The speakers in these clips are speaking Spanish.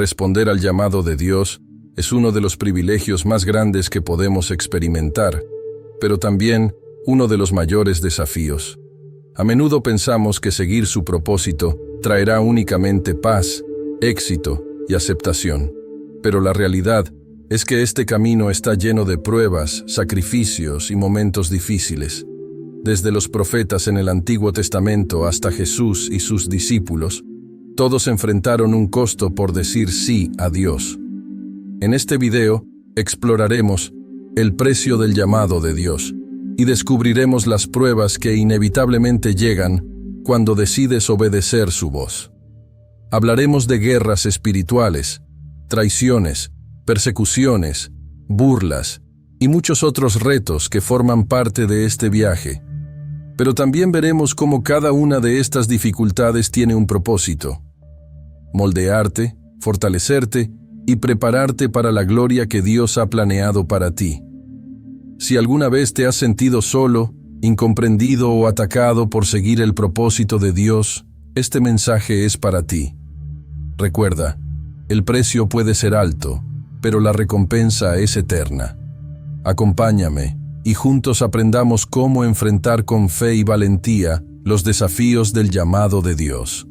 Responder al llamado de Dios es uno de los privilegios más grandes que podemos experimentar, pero también uno de los mayores desafíos. A menudo pensamos que seguir su propósito traerá únicamente paz, éxito y aceptación, pero la realidad es que este camino está lleno de pruebas, sacrificios y momentos difíciles. Desde los profetas en el Antiguo Testamento hasta Jesús y sus discípulos, todos enfrentaron un costo por decir sí a Dios. En este video exploraremos el precio del llamado de Dios y descubriremos las pruebas que inevitablemente llegan cuando decides obedecer su voz. Hablaremos de guerras espirituales, traiciones, persecuciones, burlas y muchos otros retos que forman parte de este viaje. Pero también veremos cómo cada una de estas dificultades tiene un propósito: moldearte, fortalecerte y prepararte para la gloria que Dios ha planeado para ti. Si alguna vez te has sentido solo, incomprendido o atacado por seguir el propósito de Dios, este mensaje es para ti. Recuerda, el precio puede ser alto, pero la recompensa es eterna. Acompáñame y juntos aprendamos cómo enfrentar con fe y valentía los desafíos del llamado de Dios.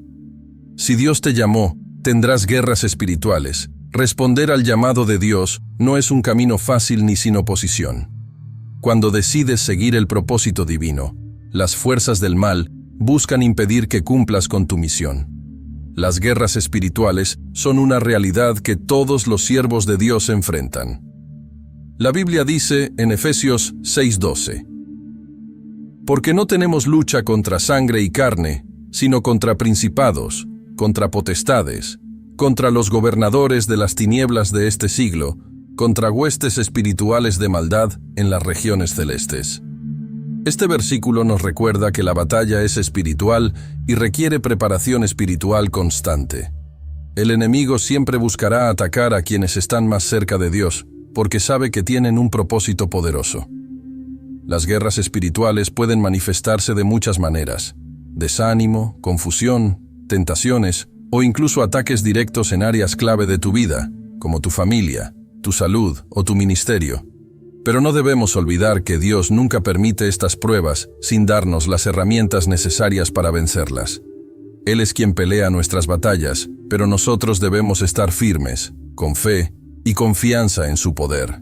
Si Dios te llamó, tendrás guerras espirituales. Responder al llamado de Dios no es un camino fácil ni sin oposición. Cuando decides seguir el propósito divino, las fuerzas del mal buscan impedir que cumplas con tu misión. Las guerras espirituales son una realidad que todos los siervos de Dios enfrentan. La Biblia dice en Efesios 6:12: porque no tenemos lucha contra sangre y carne, sino contra principados, contra potestades, contra los gobernadores de las tinieblas de este siglo, contra huestes espirituales de maldad en las regiones celestes. Este versículo nos recuerda que la batalla es espiritual y requiere preparación espiritual constante. El enemigo siempre buscará atacar a quienes están más cerca de Dios, porque sabe que tienen un propósito poderoso. Las guerras espirituales pueden manifestarse de muchas maneras: desánimo, confusión, tentaciones o incluso ataques directos en áreas clave de tu vida, como tu familia, tu salud o tu ministerio. Pero no debemos olvidar que Dios nunca permite estas pruebas sin darnos las herramientas necesarias para vencerlas. Él es quien pelea nuestras batallas, pero nosotros debemos estar firmes, con fe y confianza en su poder.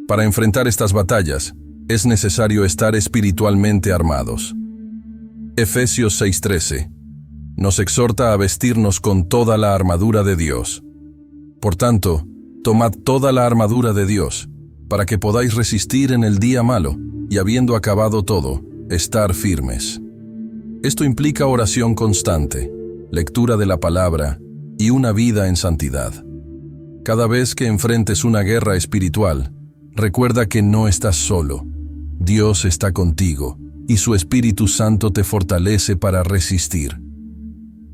Para enfrentar estas batallas, es necesario estar espiritualmente armados. Efesios 6:13 nos exhorta a vestirnos con toda la armadura de Dios. Por tanto, tomad toda la armadura de Dios, para que podáis resistir en el día malo, y habiendo acabado todo, estar firmes. Esto implica oración constante, lectura de la palabra y una vida en santidad. Cada vez que enfrentes una guerra espiritual, recuerda que no estás solo. Dios está contigo, y su Espíritu Santo te fortalece para resistir.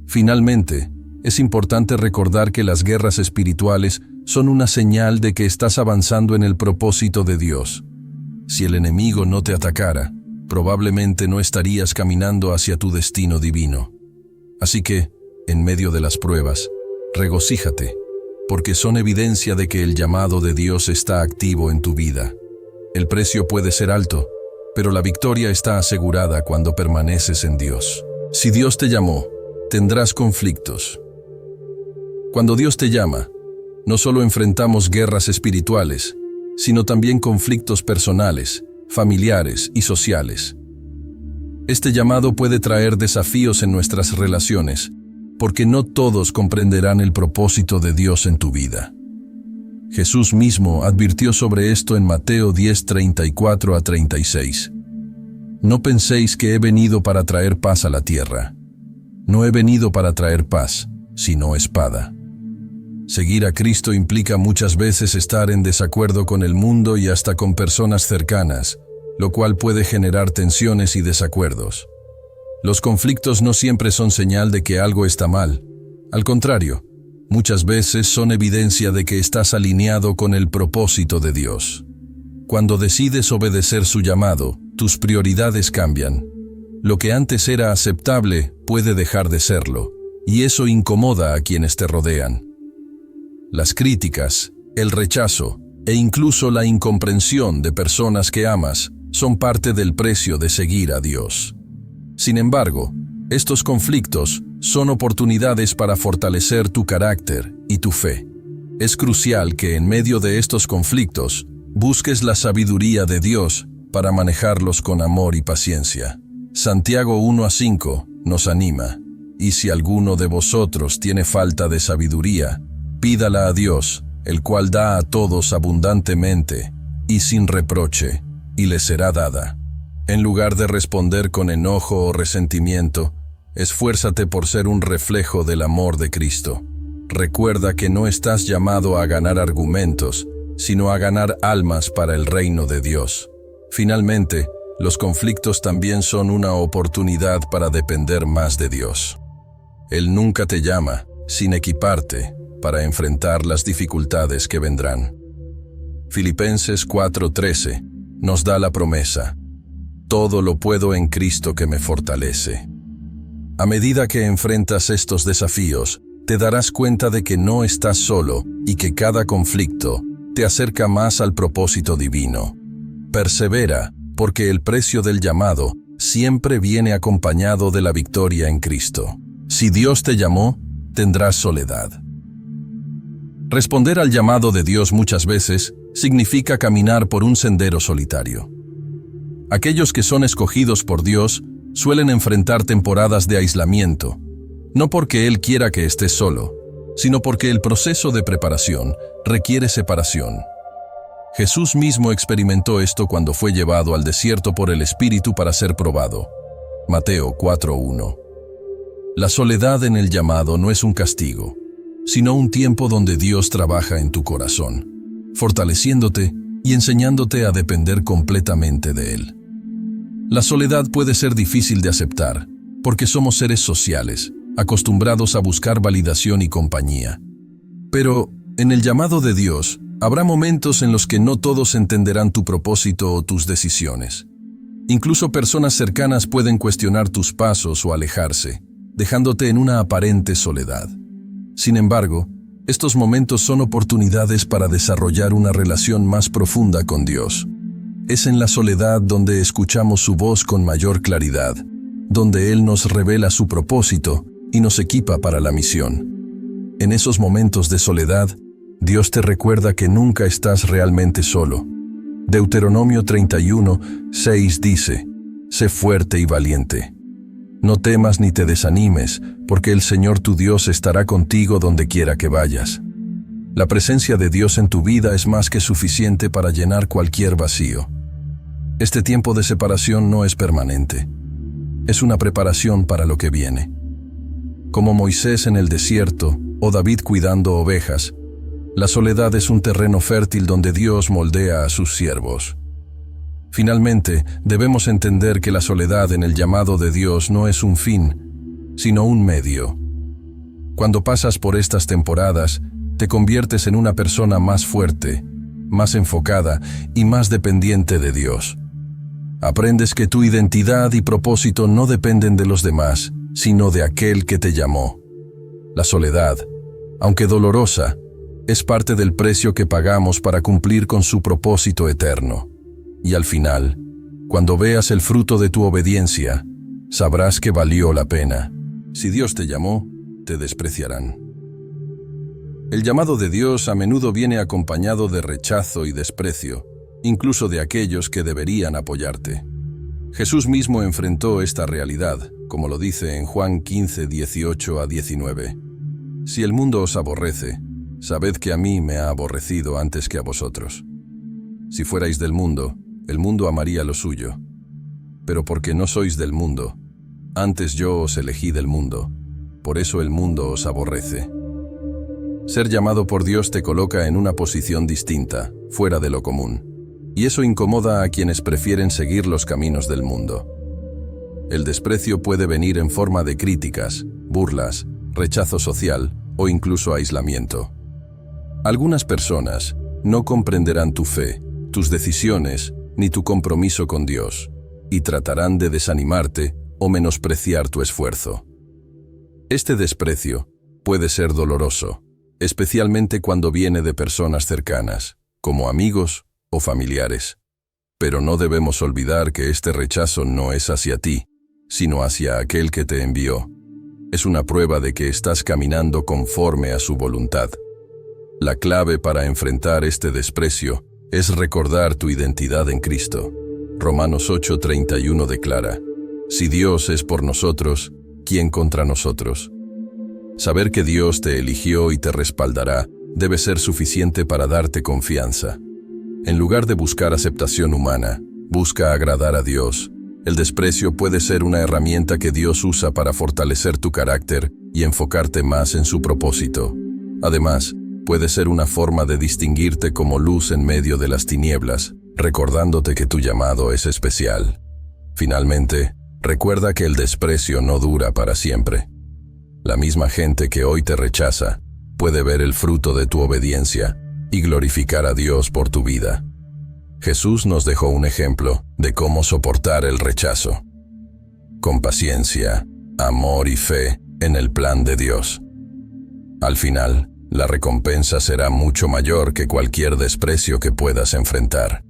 Finalmente, es importante recordar que las guerras espirituales son una señal de que estás avanzando en el propósito de Dios. Si el enemigo no te atacara, probablemente no estarías caminando hacia tu destino divino. Así que, en medio de las pruebas, regocíjate, porque son evidencia de que el llamado de Dios está activo en tu vida. El precio puede ser alto, pero la victoria está asegurada cuando permaneces en Dios. Si Dios te llamó, tendrás conflictos. Cuando Dios te llama, no solo enfrentamos guerras espirituales, sino también conflictos personales, familiares y sociales. Este llamado puede traer desafíos en nuestras relaciones, porque no todos comprenderán el propósito de Dios en tu vida. Jesús mismo advirtió sobre esto en Mateo 10:34-36. No penséis que he venido para traer paz a la tierra. No he venido para traer paz, sino espada. Seguir a Cristo implica muchas veces estar en desacuerdo con el mundo y hasta con personas cercanas, lo cual puede generar tensiones y desacuerdos. Los conflictos no siempre son señal de que algo está mal. Al contrario, muchas veces son evidencia de que estás alineado con el propósito de Dios. Cuando decides obedecer su llamado, tus prioridades cambian. Lo que antes era aceptable puede dejar de serlo, y eso incomoda a quienes te rodean. las críticas, el rechazo e incluso la incomprensión de personas que amas son parte del precio de seguir a Dios. Sin embargo, estos conflictos son oportunidades para fortalecer tu carácter y tu fe. Es crucial que en medio de estos conflictos busques la sabiduría de Dios para manejarlos con amor y paciencia. Santiago 1:5 nos anima: y si alguno de vosotros tiene falta de sabiduría, pídala a Dios, el cual da a todos abundantemente y sin reproche, y le será dada. En lugar de responder con enojo o resentimiento, esfuérzate por ser un reflejo del amor de Cristo. Recuerda que no estás llamado a ganar argumentos, sino a ganar almas para el reino de Dios. Finalmente, los conflictos también son una oportunidad para depender más de Dios. Él nunca te llama, sin equiparte, para enfrentar las dificultades que vendrán. Filipenses 4:13 nos da la promesa: todo lo puedo en Cristo que me fortalece. A medida que enfrentas estos desafíos, te darás cuenta de que no estás solo y que cada conflicto te acerca más al propósito divino. Persevera, porque el precio del llamado siempre viene acompañado de la victoria en Cristo. Si Dios te llamó, tendrás soledad. Responder al llamado de Dios muchas veces significa caminar por un sendero solitario. Aquellos que son escogidos por Dios suelen enfrentar temporadas de aislamiento, no porque Él quiera que estés solo, sino porque el proceso de preparación requiere separación. Jesús mismo experimentó esto cuando fue llevado al desierto por el Espíritu para ser probado. Mateo 4:1. La soledad en el llamado no es un castigo, sino un tiempo donde Dios trabaja en tu corazón, fortaleciéndote y enseñándote a depender completamente de Él. La soledad puede ser difícil de aceptar, porque somos seres sociales, acostumbrados a buscar validación y compañía. Pero, en el llamado de Dios, habrá momentos en los que no todos entenderán tu propósito o tus decisiones. Incluso personas cercanas pueden cuestionar tus pasos o alejarse, dejándote en una aparente soledad. Sin embargo, estos momentos son oportunidades para desarrollar una relación más profunda con Dios. Es en la soledad donde escuchamos su voz con mayor claridad, donde Él nos revela su propósito y nos equipa para la misión. En esos momentos de soledad, Dios te recuerda que nunca estás realmente solo. Deuteronomio 31:6 dice: sé fuerte y valiente. No temas ni te desanimes, porque el Señor tu Dios estará contigo donde quiera que vayas. La presencia de Dios en tu vida es más que suficiente para llenar cualquier vacío. Este tiempo de separación no es permanente. Es una preparación para lo que viene. Como Moisés en el desierto o David cuidando ovejas, la soledad es un terreno fértil donde Dios moldea a sus siervos. Finalmente, debemos entender que la soledad en el llamado de Dios no es un fin, sino un medio. Cuando pasas por estas temporadas, te conviertes en una persona más fuerte, más enfocada y más dependiente de Dios. Aprendes que tu identidad y propósito no dependen de los demás, sino de aquel que te llamó. La soledad, aunque dolorosa, es parte del precio que pagamos para cumplir con su propósito eterno. Y al final, cuando veas el fruto de tu obediencia, sabrás que valió la pena. Si Dios te llamó, te despreciarán. El llamado de Dios a menudo viene acompañado de rechazo y desprecio, incluso de aquellos que deberían apoyarte. Jesús mismo enfrentó esta realidad, como lo dice en Juan 15:18-19. Si el mundo os aborrece, sabed que a mí me ha aborrecido antes que a vosotros. Si fuerais del mundo, el mundo amaría lo suyo. Pero porque no sois del mundo, antes yo os elegí del mundo, por eso el mundo os aborrece. Ser llamado por Dios te coloca en una posición distinta, fuera de lo común, y eso incomoda a quienes prefieren seguir los caminos del mundo. El desprecio puede venir en forma de críticas, burlas, rechazo social o incluso aislamiento. Algunas personas no comprenderán tu fe, tus decisiones ni tu compromiso con Dios, y tratarán de desanimarte o menospreciar tu esfuerzo. Este desprecio puede ser doloroso, especialmente cuando viene de personas cercanas, como amigos o familiares. Pero no debemos olvidar que este rechazo no es hacia ti, sino hacia aquel que te envió. Es una prueba de que estás caminando conforme a su voluntad. La clave para enfrentar este desprecio es recordar tu identidad en Cristo. Romanos 8:31 declara: si Dios es por nosotros, ¿quién contra nosotros? Saber que Dios te eligió y te respaldará debe ser suficiente para darte confianza. En lugar de buscar aceptación humana, busca agradar a Dios. El desprecio puede ser una herramienta que Dios usa para fortalecer tu carácter y enfocarte más en su propósito. Además, puede ser una forma de distinguirte como luz en medio de las tinieblas, recordándote que tu llamado es especial. Finalmente, recuerda que el desprecio no dura para siempre. La misma gente que hoy te rechaza puede ver el fruto de tu obediencia y glorificar a Dios por tu vida. Jesús nos dejó un ejemplo de cómo soportar el rechazo. Con paciencia, amor y fe en el plan de Dios. Al final, la recompensa será mucho mayor que cualquier desprecio que puedas enfrentar.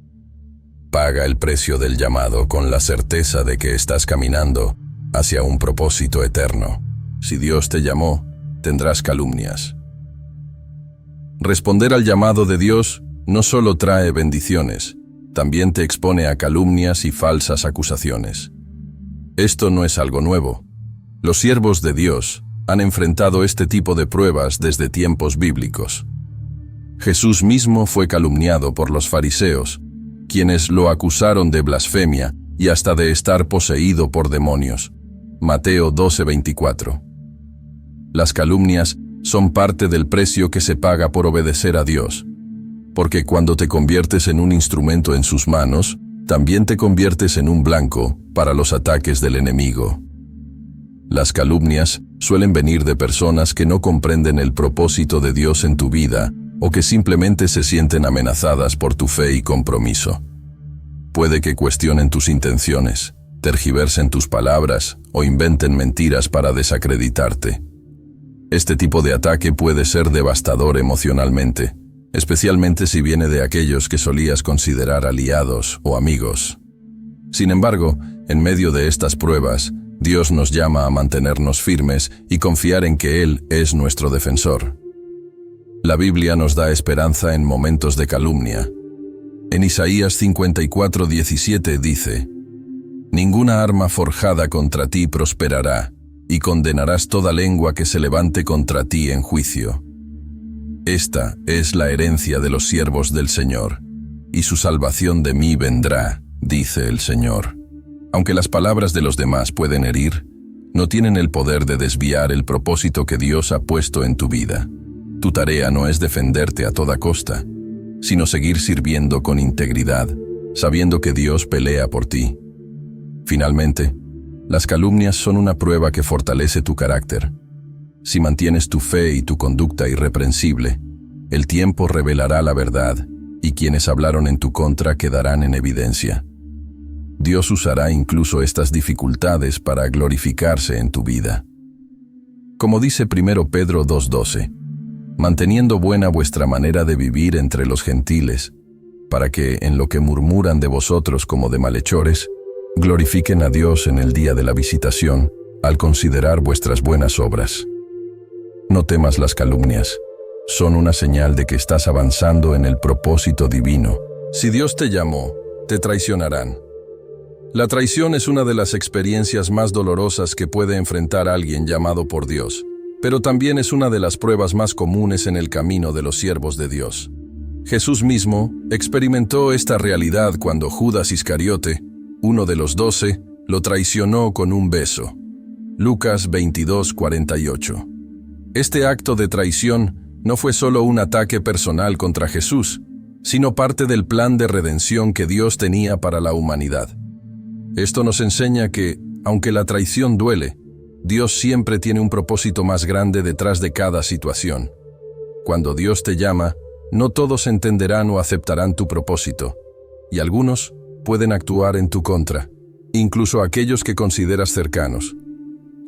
Paga el precio del llamado con la certeza de que estás caminando hacia un propósito eterno. Si Dios te llamó, tendrás calumnias. Responder al llamado de Dios no solo trae bendiciones, también te expone a calumnias y falsas acusaciones. Esto no es algo nuevo. Los siervos de Dios han enfrentado este tipo de pruebas desde tiempos bíblicos. Jesús mismo fue calumniado por los fariseos, quienes lo acusaron de blasfemia y hasta de estar poseído por demonios. Mateo 12:24. Las calumnias son parte del precio que se paga por obedecer a Dios, porque cuando te conviertes en un instrumento en sus manos, también te conviertes en un blanco para los ataques del enemigo. Las calumnias suelen venir de personas que no comprenden el propósito de Dios en tu vida o que simplemente se sienten amenazadas por tu fe y compromiso. Puede que cuestionen tus intenciones, tergiversen tus palabras o inventen mentiras para desacreditarte. Este tipo de ataque puede ser devastador emocionalmente, especialmente si viene de aquellos que solías considerar aliados o amigos. Sin embargo, en medio de estas pruebas, Dios nos llama a mantenernos firmes y confiar en que Él es nuestro defensor. La Biblia nos da esperanza en momentos de calumnia. En Isaías 54:17 dice: ninguna arma forjada contra ti prosperará, y condenarás toda lengua que se levante contra ti en juicio. Esta es la herencia de los siervos del Señor, y su salvación de mí vendrá, dice el Señor. Aunque las palabras de los demás pueden herir, no tienen el poder de desviar el propósito que Dios ha puesto en tu vida. Tu tarea no es defenderte a toda costa, sino seguir sirviendo con integridad, sabiendo que Dios pelea por ti. Finalmente, las calumnias son una prueba que fortalece tu carácter. Si mantienes tu fe y tu conducta irreprensible, el tiempo revelará la verdad y quienes hablaron en tu contra quedarán en evidencia. Dios usará incluso estas dificultades para glorificarse en tu vida. Como dice 1 Pedro 2:12, manteniendo buena vuestra manera de vivir entre los gentiles, para que, en lo que murmuran de vosotros como de malhechores, glorifiquen a Dios en el día de la visitación, al considerar vuestras buenas obras. No temas las calumnias. Son una señal de que estás avanzando en el propósito divino. Si Dios te llamó, te traicionarán. La traición es una de las experiencias más dolorosas que puede enfrentar alguien llamado por Dios, pero también es una de las pruebas más comunes en el camino de los siervos de Dios. Jesús mismo experimentó esta realidad cuando Judas Iscariote, uno de los 12, lo traicionó con un beso. Lucas 22:48. Este acto de traición no fue solo un ataque personal contra Jesús, sino parte del plan de redención que Dios tenía para la humanidad. Esto nos enseña que, aunque la traición duele, Dios siempre tiene un propósito más grande detrás de cada situación. Cuando Dios te llama, no todos entenderán o aceptarán tu propósito, y algunos pueden actuar en tu contra, incluso aquellos que consideras cercanos.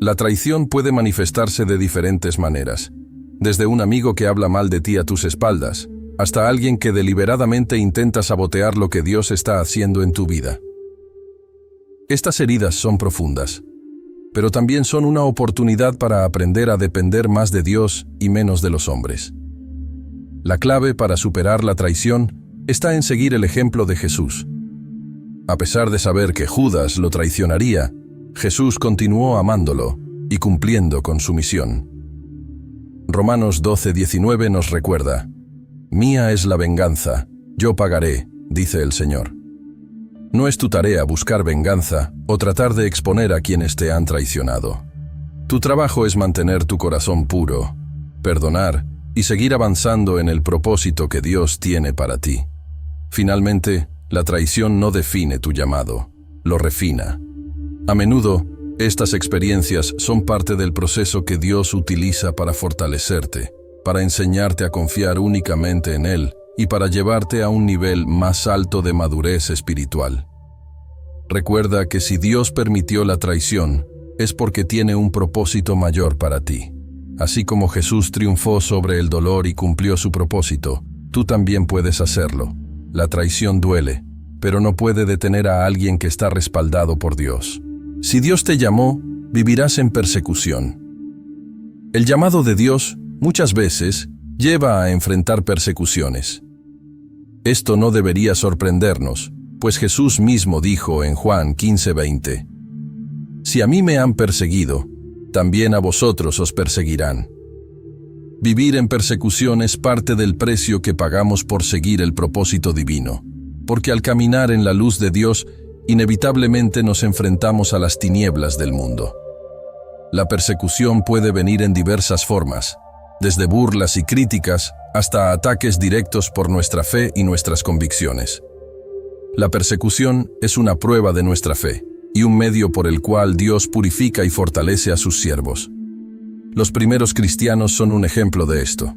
La traición puede manifestarse de diferentes maneras. desde un amigo que habla mal de ti a tus espaldas, hasta alguien que deliberadamente intenta sabotear lo que Dios está haciendo en tu vida. Estas heridas son profundas, pero también son una oportunidad para aprender a depender más de Dios y menos de los hombres. La clave para superar la traición está en seguir el ejemplo de Jesús. A pesar de saber que Judas lo traicionaría, Jesús continuó amándolo y cumpliendo con su misión. Romanos 12:19 nos recuerda: «Mía es la venganza, yo pagaré», dice el Señor. No es tu tarea buscar venganza o tratar de exponer a quienes te han traicionado. Tu trabajo es mantener tu corazón puro, perdonar y seguir avanzando en el propósito que Dios tiene para ti. Finalmente, la traición no define tu llamado, lo refina. A menudo, estas experiencias son parte del proceso que Dios utiliza para fortalecerte, para enseñarte a confiar únicamente en Él y para llevarte a un nivel más alto de madurez espiritual. Recuerda que si Dios permitió la traición, es porque tiene un propósito mayor para ti. Así como Jesús triunfó sobre el dolor y cumplió su propósito, tú también puedes hacerlo. La traición duele, pero no puede detener a alguien que está respaldado por Dios. Si Dios te llamó, vivirás en persecución. El llamado de Dios, muchas veces, lleva a enfrentar persecuciones. Esto no debería sorprendernos, pues Jesús mismo dijo en Juan 15:20: «Si a mí me han perseguido, también a vosotros os perseguirán». Vivir en persecución es parte del precio que pagamos por seguir el propósito divino, porque al caminar en la luz de Dios, inevitablemente nos enfrentamos a las tinieblas del mundo. La persecución puede venir en diversas formas, desde burlas y críticas hasta ataques directos por nuestra fe y nuestras convicciones. La persecución es una prueba de nuestra fe y un medio por el cual Dios purifica y fortalece a sus siervos. Los primeros cristianos son un ejemplo de esto.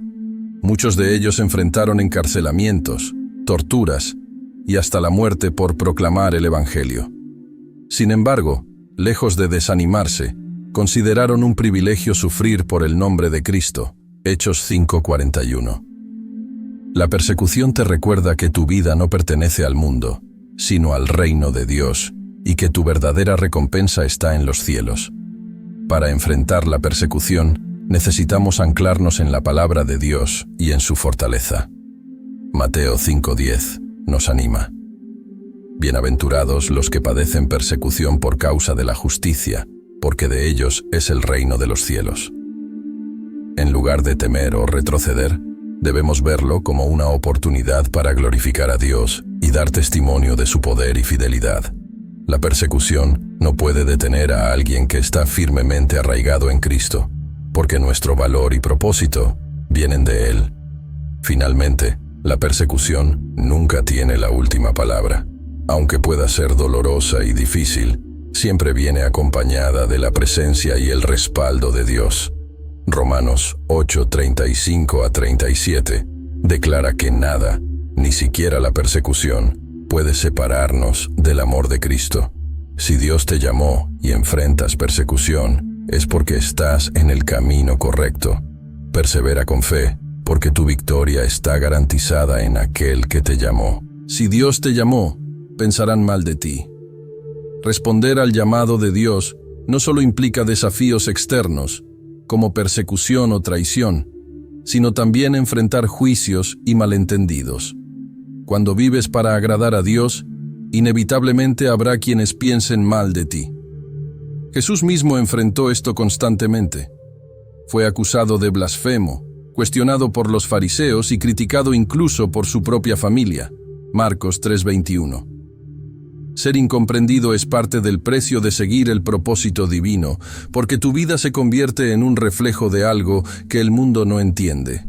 Muchos de ellos enfrentaron encarcelamientos, torturas y hasta la muerte por proclamar el Evangelio. Sin embargo, lejos de desanimarse, consideraron un privilegio sufrir por el nombre de Cristo. Hechos 5:41. La persecución te recuerda que tu vida no pertenece al mundo, sino al reino de Dios, y que tu verdadera recompensa está en los cielos. Para enfrentar la persecución, necesitamos anclarnos en la palabra de Dios y en su fortaleza. Mateo 5:10 nos anima: «Bienaventurados los que padecen persecución por causa de la justicia, porque de ellos es el reino de los cielos». En lugar de temer o retroceder, debemos verlo como una oportunidad para glorificar a Dios y dar testimonio de su poder y fidelidad. La persecución no puede detener a alguien que está firmemente arraigado en Cristo, porque nuestro valor y propósito vienen de Él. Finalmente, la persecución nunca tiene la última palabra. Aunque pueda ser dolorosa y difícil, siempre viene acompañada de la presencia y el respaldo de Dios. Romanos 8:35-37 declara que nada, ni siquiera la persecución, puede separarnos del amor de Cristo. Si Dios te llamó y enfrentas persecución, es porque estás en el camino correcto. Persevera con fe, porque tu victoria está garantizada en aquel que te llamó. Si Dios te llamó, pensarán mal de ti. Responder al llamado de Dios no solo implica desafíos externos, como persecución o traición, sino también enfrentar juicios y malentendidos. Cuando vives para agradar a Dios, inevitablemente habrá quienes piensen mal de ti. Jesús mismo enfrentó esto constantemente. Fue acusado de blasfemo, cuestionado por los fariseos y criticado incluso por su propia familia. Marcos 3:21. Ser incomprendido es parte del precio de seguir el propósito divino, porque tu vida se convierte en un reflejo de algo que el mundo no entiende.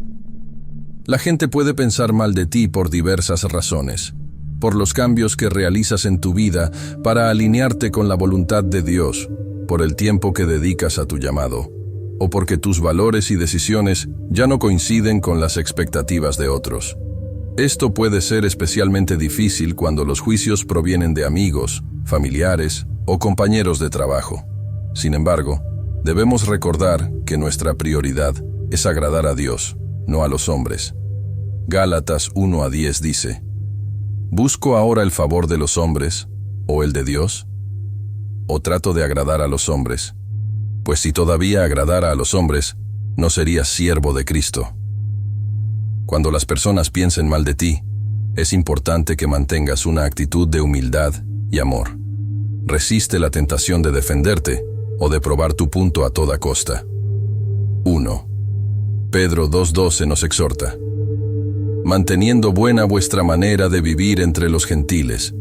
La gente puede pensar mal de ti por diversas razones, por los cambios que realizas en tu vida para alinearte con la voluntad de Dios, por el tiempo que dedicas a tu llamado, o porque tus valores y decisiones ya no coinciden con las expectativas de otros. Esto puede ser especialmente difícil cuando los juicios provienen de amigos, familiares o compañeros de trabajo. Sin embargo, debemos recordar que nuestra prioridad es agradar a Dios, no a los hombres. Gálatas 1:10 dice: ¿busco ahora el favor de los hombres o el de Dios? ¿O trato de agradar a los hombres? Pues si todavía agradara a los hombres, no serías siervo de Cristo. Cuando las personas piensen mal de ti, es importante que mantengas una actitud de humildad y amor. Resiste la tentación de defenderte o de probar tu punto a toda costa. 1. Pedro 2:12 nos exhorta: manteniendo buena vuestra manera de vivir entre los gentiles,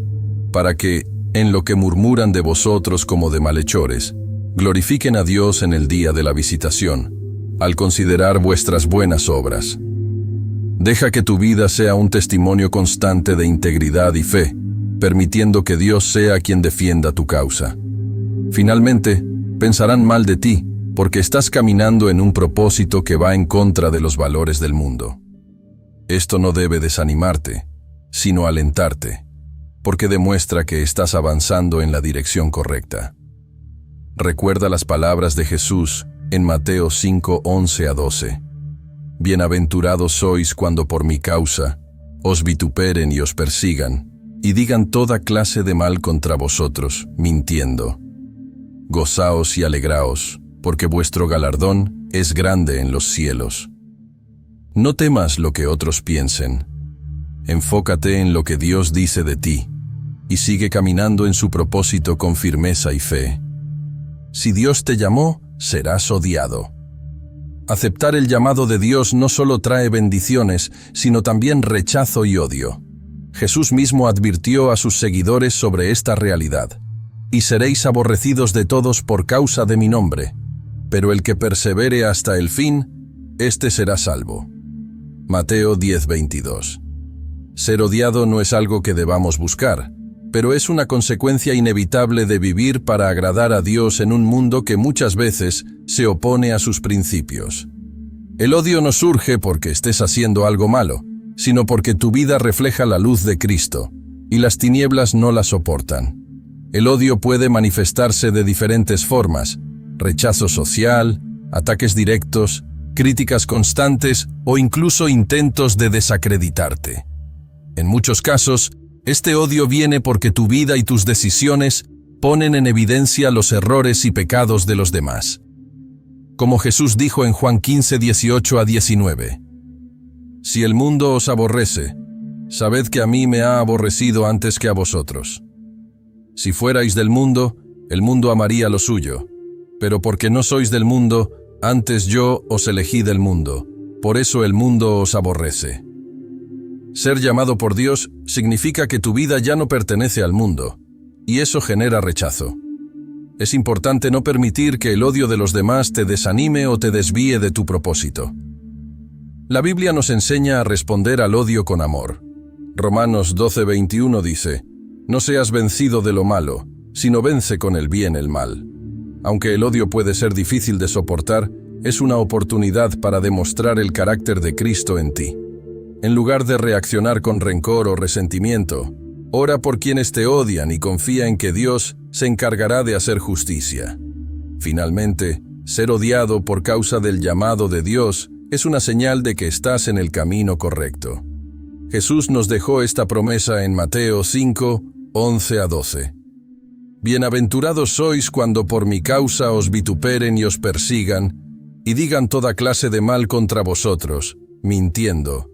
para que, en lo que murmuran de vosotros como de malhechores, glorifiquen a Dios en el día de la visitación, al considerar vuestras buenas obras. Deja que tu vida sea un testimonio constante de integridad y fe, permitiendo que Dios sea quien defienda tu causa. Finalmente, pensarán mal de ti, porque estás caminando en un propósito que va en contra de los valores del mundo. Esto no debe desanimarte, sino alentarte, porque demuestra que estás avanzando en la dirección correcta. Recuerda las palabras de Jesús en Mateo 5:11-12. Bienaventurados sois cuando por mi causa os vituperen y os persigan, y digan toda clase de mal contra vosotros, mintiendo. Gozaos y alegraos, porque vuestro galardón es grande en los cielos. No temas lo que otros piensen. Enfócate en lo que Dios dice de ti, y sigue caminando en su propósito con firmeza y fe. Si Dios te llamó, serás odiado. Aceptar el llamado de Dios no solo trae bendiciones, sino también rechazo y odio. Jesús mismo advirtió a sus seguidores sobre esta realidad: y seréis aborrecidos de todos por causa de mi nombre, pero el que persevere hasta el fin, éste será salvo. Mateo 10:22. Ser odiado no es algo que debamos buscar, pero es una consecuencia inevitable de vivir para agradar a Dios en un mundo que muchas veces se opone a sus principios. El odio no surge porque estés haciendo algo malo, sino porque tu vida refleja la luz de Cristo, y las tinieblas no la soportan. El odio puede manifestarse de diferentes formas: rechazo social, ataques directos, críticas constantes o incluso intentos de desacreditarte. En muchos casos, este odio viene porque tu vida y tus decisiones ponen en evidencia los errores y pecados de los demás. Como Jesús dijo en Juan 15:18-19: si el mundo os aborrece, sabed que a mí me ha aborrecido antes que a vosotros. Si fuerais del mundo, el mundo amaría lo suyo, pero porque no sois del mundo, antes yo os elegí del mundo, por eso el mundo os aborrece. Ser llamado por Dios significa que tu vida ya no pertenece al mundo, y eso genera rechazo. Es importante no permitir que el odio de los demás te desanime o te desvíe de tu propósito. La Biblia nos enseña a responder al odio con amor. Romanos 12:21 dice: no seas vencido de lo malo, sino vence con el bien el mal. Aunque el odio puede ser difícil de soportar, es una oportunidad para demostrar el carácter de Cristo en ti. En lugar de reaccionar con rencor o resentimiento, ora por quienes te odian y confía en que Dios se encargará de hacer justicia. Finalmente, ser odiado por causa del llamado de Dios es una señal de que estás en el camino correcto. Jesús nos dejó esta promesa en Mateo 5:11-12. Bienaventurados sois cuando por mi causa os vituperen y os persigan, y digan toda clase de mal contra vosotros, mintiendo.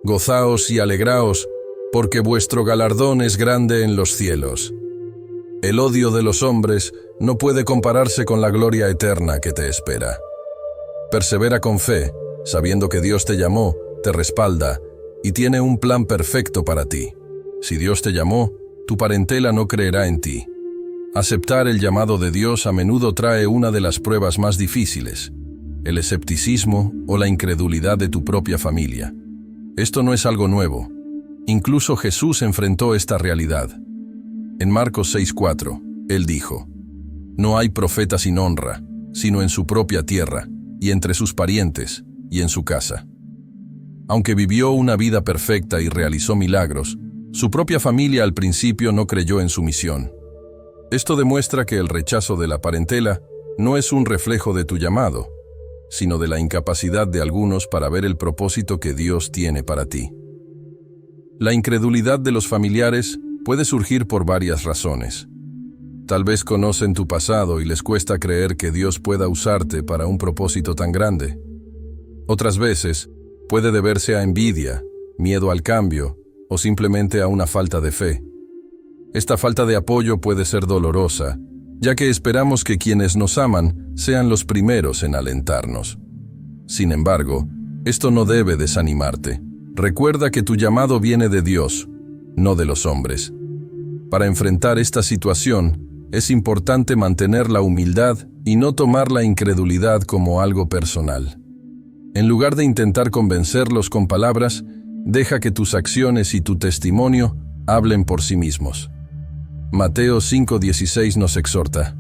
Gozaos y alegraos, porque vuestro galardón es grande en los cielos. El odio de los hombres no puede compararse con la gloria eterna que te espera. Persevera con fe, sabiendo que Dios te llamó, te respalda y tiene un plan perfecto para ti. Si Dios te llamó, tu parentela no creerá en ti. Aceptar el llamado de Dios a menudo trae una de las pruebas más difíciles: el escepticismo o la incredulidad de tu propia familia. Esto no es algo nuevo. Incluso Jesús enfrentó esta realidad. En Marcos 6:4, Él dijo: no hay profeta sin honra, sino en su propia tierra, y entre sus parientes, y en su casa. Aunque vivió una vida perfecta y realizó milagros, su propia familia al principio no creyó en su misión. Esto demuestra que el rechazo de la parentela no es un reflejo de tu llamado, sino de la incapacidad de algunos para ver el propósito que Dios tiene para ti. La incredulidad de los familiares puede surgir por varias razones. Tal vez conocen tu pasado y les cuesta creer que Dios pueda usarte para un propósito tan grande. Otras veces, puede deberse a envidia, miedo al cambio o simplemente a una falta de fe. Esta falta de apoyo puede ser dolorosa, ya que esperamos que quienes nos aman sean los primeros en alentarnos. Sin embargo, esto no debe desanimarte. Recuerda que tu llamado viene de Dios, no de los hombres. Para enfrentar esta situación, es importante mantener la humildad y no tomar la incredulidad como algo personal. En lugar de intentar convencerlos con palabras, deja que tus acciones y tu testimonio hablen por sí mismos. Mateo 5:16 nos exhorta: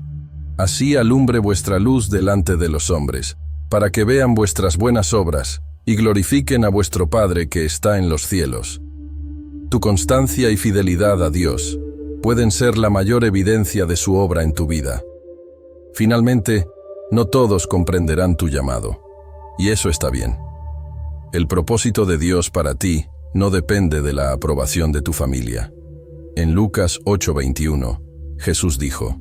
«Así alumbre vuestra luz delante de los hombres, para que vean vuestras buenas obras y glorifiquen a vuestro Padre que está en los cielos». Tu constancia y fidelidad a Dios pueden ser la mayor evidencia de su obra en tu vida. Finalmente, no todos comprenderán tu llamado, y eso está bien. El propósito de Dios para ti no depende de la aprobación de tu familia. En Lucas 8:21, Jesús dijo: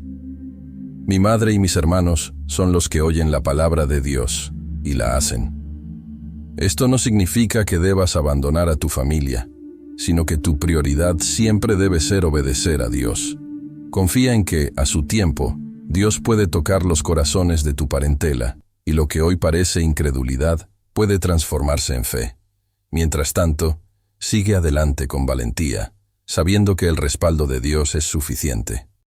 «Mi madre y mis hermanos son los que oyen la palabra de Dios y la hacen». Esto no significa que debas abandonar a tu familia, sino que tu prioridad siempre debe ser obedecer a Dios. Confía en que, a su tiempo, Dios puede tocar los corazones de tu parentela, y lo que hoy parece incredulidad puede transformarse en fe. Mientras tanto, sigue adelante con valentía, sabiendo que el respaldo de Dios es suficiente.